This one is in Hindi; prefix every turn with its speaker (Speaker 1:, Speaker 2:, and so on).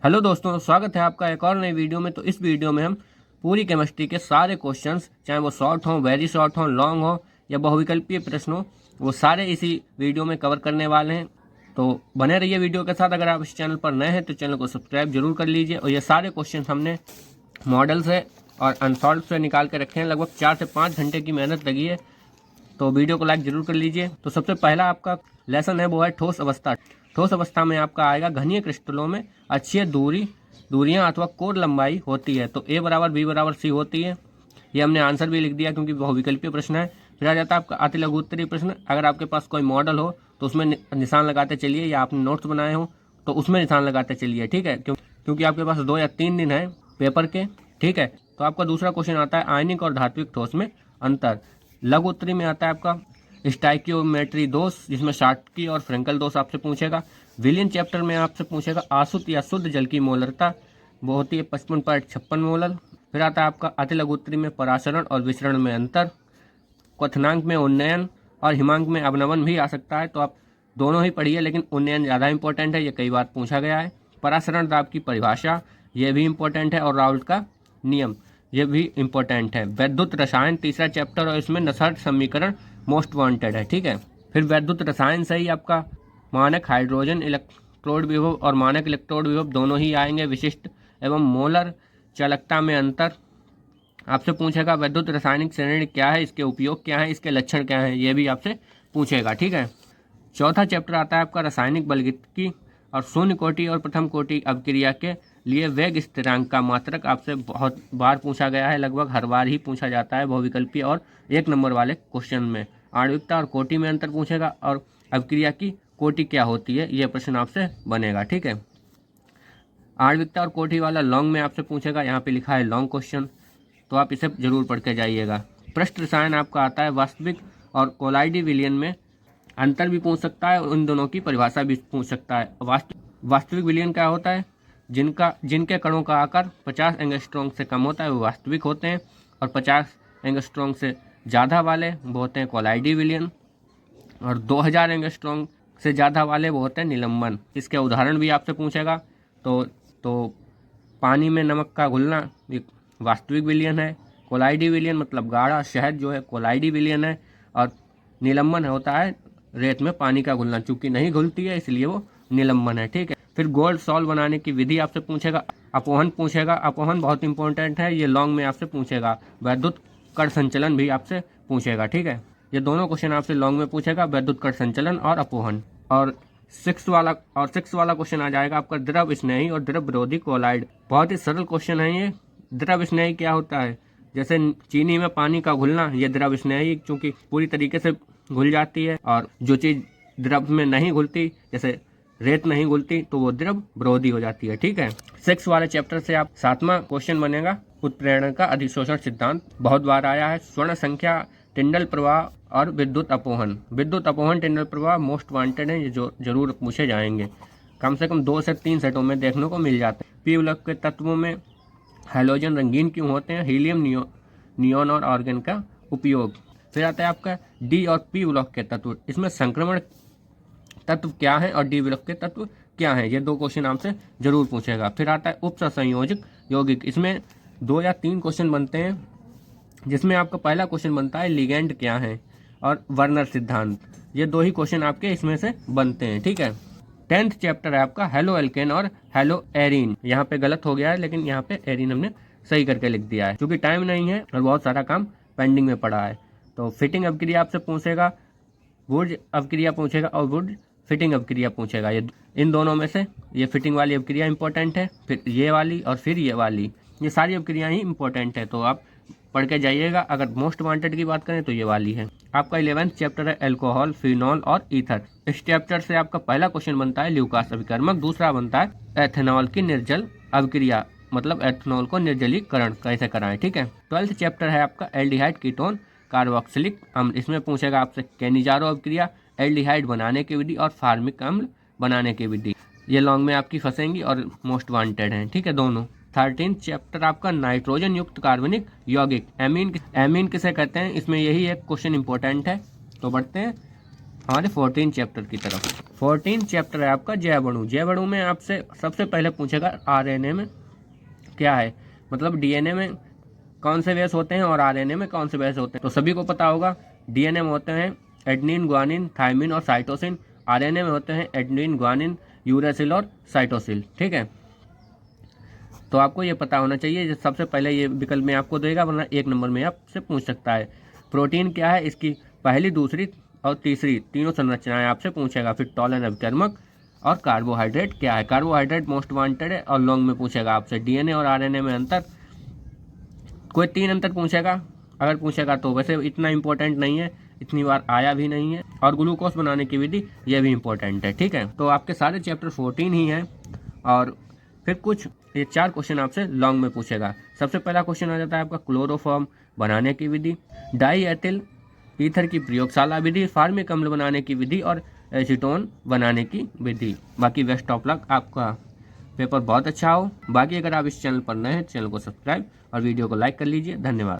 Speaker 1: हेलो दोस्तों, स्वागत है आपका एक और नई वीडियो में। तो इस वीडियो में हम पूरी केमिस्ट्री के सारे क्वेश्चंस, चाहे वो शॉर्ट हों, वेरी शॉर्ट हों, लॉन्ग हो या बहुविकल्पीय प्रश्न हो, वो सारे इसी वीडियो में कवर करने वाले हैं। तो बने रहिए वीडियो के साथ। अगर आप इस चैनल पर नए हैं तो चैनल को सब्सक्राइब जरूर कर लीजिए। और ये सारे क्वेश्चन हमने मॉडल से और अनसॉल्व से निकाल के रखे हैं। लगभग 4 से 5 घंटे की मेहनत लगी है, तो वीडियो को लाइक जरूर कर लीजिए। तो सबसे पहला आपका लेसन है वो है ठोस अवस्था। ठोस अवस्था में आपका आएगा घनीय क्रिस्टलों में अक्षीय दूरियां अथवा कोर लंबाई होती है। तो ए बराबर बी बराबर सी होती है। ये हमने आंसर भी लिख दिया क्योंकि बहुविकल्पीय प्रश्न है। फिर आ जाता है आपका अति लघु उत्तरीय प्रश्न। अगर आपके पास कोई मॉडल हो तो उसमें निशान लगाते चलिए, या आपने नोट्स बनाए हो तो उसमें निशान लगाते चलिए, ठीक है, क्योंकि आपके पास 2 या 3 दिन है पेपर के, ठीक है। तो आपका दूसरा क्वेश्चन आता है आयनिक और धात्विक ठोस में अंतर। लघु उत्तरी में आता है आपका स्टाइकियोमेट्री दोष, जिसमें शार्टकी और फ्रेंकल दोष आपसे पूछेगा। विलियन चैप्टर में आपसे पूछेगा आसुत या शुद्ध जल की मोलरता, वो होती है 55.56 मोलर। फिर आता है आपका अति लघु उत्तरी में परासरण और विसरण में अंतर। क्वथनांक में उन्नयन और हिमांक में अवनमन भी आ सकता है, तो आप दोनों ही पढ़िए, लेकिन उन्नयन ज़्यादा इंपॉर्टेंट है, ये कई बार पूछा गया है। परासरण दाब की परिभाषा, ये भी इंपॉर्टेंट है। और राउल्ट का नियम, ये भी इंपॉर्टेंट है। वैद्युत रसायन तीसरा चैप्टर, और इसमें नसर्ट समीकरण मोस्ट वांटेड है, ठीक है। फिर वैद्युत रसायन से ही आपका मानक हाइड्रोजन इलेक्ट्रोड विभव और मानक इलेक्ट्रोड विभव दोनों ही आएंगे। विशिष्ट एवं मोलर चालकता में अंतर आपसे पूछेगा। वैद्युत रासायनिक श्रेणी क्या है, इसके उपयोग क्या है, इसके लक्षण क्या है, ये भी आपसे पूछेगा, ठीक है। चौथा चैप्टर आता है आपका रासायनिक बलगतिकी, और शून्य कोटि और प्रथम कोटि अभिक्रिया के लिए वेग स्थिरांक का मात्रक आपसे बहुत बार पूछा गया है। लगभग हर बार ही पूछा जाता है बहुविकल्पीय और 1 नंबर वाले क्वेश्चन में। आणविकता और कोटि में अंतर पूछेगा, और अभिक्रिया की कोटि क्या होती है, यह प्रश्न आपसे बनेगा, ठीक है। आणविकता और कोटि वाला लॉन्ग में आपसे पूछेगा, यहाँ पे लिखा है लॉन्ग क्वेश्चन, तो आप इसे जरूर पढ़ के जाइएगा। पृष्ठ रसायन आपका आता है वास्तविक और कोलाइडी विलयन में अंतर भी पूछ सकता है, और उन दोनों की परिभाषा भी पूछ सकता है। वास्तविक विलयन क्या होता है? जिनके कणों का आकार 50 एंगस्ट्रॉम से कम होता है वो वास्तविक होते हैं, और 50 एंगस्ट्रॉम से ज़्यादा वाले वो होते हैं कोलाइडी विलयन, और 2000 एंगस्ट्रॉम से ज़्यादा वाले वो होते हैं निलंबन। इसके उदाहरण भी आपसे पूछेगा। तो पानी में नमक का घुलना एक वास्तविक विलयन है। कोलाइडी विलयन मतलब गाढ़ा शहद जो है कोलाइडी विलयन है। और निलंबन होता है रेत में पानी का घुलना, चूंकि नहीं घुलती है इसलिए वो निलंबन है, ठीक है। फिर गोल्ड सॉल्व बनाने की विधि आपसे पूछेगा। अपोहन पूछेगा, अपोहन बहुत इंपॉर्टेंट है, ये लॉन्ग में आपसे पूछेगा। वैद्युत कण संचलन भी आपसे पूछेगा, ठीक है। ये दोनों क्वेश्चन आपसे लॉन्ग में पूछेगा, वैद्युत कण संचलन और अपोहन। और 6 वाला क्वेश्चन आ जाएगा आपका द्रव स्नेही और द्रव विरोधी कोलाइड। बहुत ही सरल क्वेश्चन है ये। द्रव स्नेही क्या होता है? जैसे चीनी में पानी का घुलना, ये द्रव स्नेही चूंकि पूरी तरीके से घुल जाती है, और जो चीज़ द्रव में नहीं घुलती, जैसे रेत नहीं घुलती, तो वो द्रव विरोधी हो जाती है, ठीक है। 6 वाले चैप्टर से आप 7वां क्वेश्चन बनेगा उत्प्रेरण का अधिशोषण सिद्धांत। बहुत बार आया है। स्वर्ण संख्या, टिंडल प्रवाह और विद्युत अपोहन। विद्युत अपोहन, टिंडल प्रवाह मोस्ट वांटेड है, ये जो जरूर पूछे जाएंगे। कम से कम 2 से 3 सेटों में देखने को मिल जाते हैं। पी उलक के तत्वों में हैलोजन रंगीन क्यों होते हैं? हीलियम, नियोन और आर्गन का उपयोग। फिर आता है आपका डी और पी ब्लॉक के तत्व। इसमें संक्रमण तत्व क्या है और डी ब्लॉक के तत्व क्या है, ये 2 क्वेश्चन आपसे जरूर पूछेगा। फिर आता है उप संयोजक यौगिक। इसमें 2 या 3 क्वेश्चन बनते हैं, जिसमें आपका पहला क्वेश्चन बनता है लिगेंड क्या है और वर्नर सिद्धांत। ये 2 ही क्वेश्चन आपके इसमें से बनते हैं, ठीक है। 10th चैप्टर है आपका हेलो एल्केन और हेलो एरीन। यहाँ पे गलत हो गया है, लेकिन यहाँ पे एरीन हमने सही करके लिख दिया है, क्योंकि टाइम नहीं है और बहुत सारा काम पेंडिंग में पड़ा है। तो फिटिंग अभिक्रिया आपसे पूछेगा, वुड अभिक्रिया पूछेगा, और वुड फिटिंग अभिक्रिया पूछेगा। ये इन दोनों में से ये फिटिंग वाली अभिक्रिया इंपॉर्टेंट है, फिर ये वाली और फिर ये वाली, ये सारी अभिक्रिया ही इंपॉर्टेंट है, तो आप पढ़ के जाइएगा। अगर मोस्ट वांटेड की बात करें तो ये वाली है। आपका 11th चैप्टर है अल्कोहल, फिनॉल और ईथर। इस चैप्टर से आपका पहला क्वेश्चन बनता है ल्यूकास अभिकर्मक, दूसरा बनता है एथेनॉल की निर्जल अभिक्रिया, मतलब एथेनॉल को निर्जलीकरण कैसे कराएं, ठीक है। 12th चैप्टर है आपका एल्डिहाइड कीटोन कार्बोक्सिलिक अम्ल। इसमें पूछेगा आपसे कैनिजारो अभिक्रिया, एल्डिहाइड बनाने की विधि और फार्मिक अम्ल बनाने की विधि। ये लॉन्ग में आपकी फंसेंगी और मोस्ट वांटेड हैं, ठीक है दोनों। 13th चैप्टर आपका नाइट्रोजन युक्त कार्बनिक यौगिक। एमीन किसे कहते हैं? इसमें यही एक क्वेश्चन इंपॉर्टेंट है, तो बढ़ते हैं हमारे 14 चैप्टर की तरफ। 14 चैप्टर है आपका जैव अणु। जैव अणु में आपसे सबसे पहले पूछेगा आरएनए में क्या है, मतलब डीएनए में कौन से बेस होते हैं और आरएनए में कौन से बेस होते हैं। तो सभी को पता होगा डीएनए में होते हैं एडेनिन, गुआनिन, थायमिन और साइटोसिन। आरएनए में होते हैं एडेनिन, गुआनिन, यूरेसिल और साइटोसिल। ठीक है, तो आपको ये पता होना चाहिए। सबसे पहले ये विकल्प में आपको देगा, वरना 1 नंबर में आपसे पूछ सकता है। प्रोटीन क्या है, इसकी पहली, दूसरी और तीसरी तीनों संरचनाएं आपसे पूछेगा। फिर टॉलन अभिकर्मक और कार्बोहाइड्रेट क्या है। कार्बोहाइड्रेट मोस्ट वांटेड है और लॉन्ग में पूछेगा आपसे। डीएनए और आरएनए में अंतर, कोई 3 अंतर पूछेगा, अगर पूछेगा तो वैसे इतना इंपॉर्टेंट नहीं है, इतनी बार आया भी नहीं है। और ग्लूकोज बनाने की विधि ये भी इंपॉर्टेंट है। ठीक है, तो आपके सारे चैप्टर 14 ही हैं। और फिर कुछ ये 4 क्वेश्चन आपसे लॉन्ग में पूछेगा। सबसे पहला क्वेश्चन आ जाता है आपका क्लोरोफॉर्म बनाने की विधि, डाई एथिल ईथर की प्रयोगशाला विधि, फार्मिक अम्ल बनाने की विधि और एसीटोन बनाने की विधि। बाकी बेस्ट ऑफ लक, आपका पेपर बहुत अच्छा हो। बाकी अगर आप इस चैनल पर नए हैं, चैनल को सब्सक्राइब और वीडियो को लाइक कर लीजिए। धन्यवाद।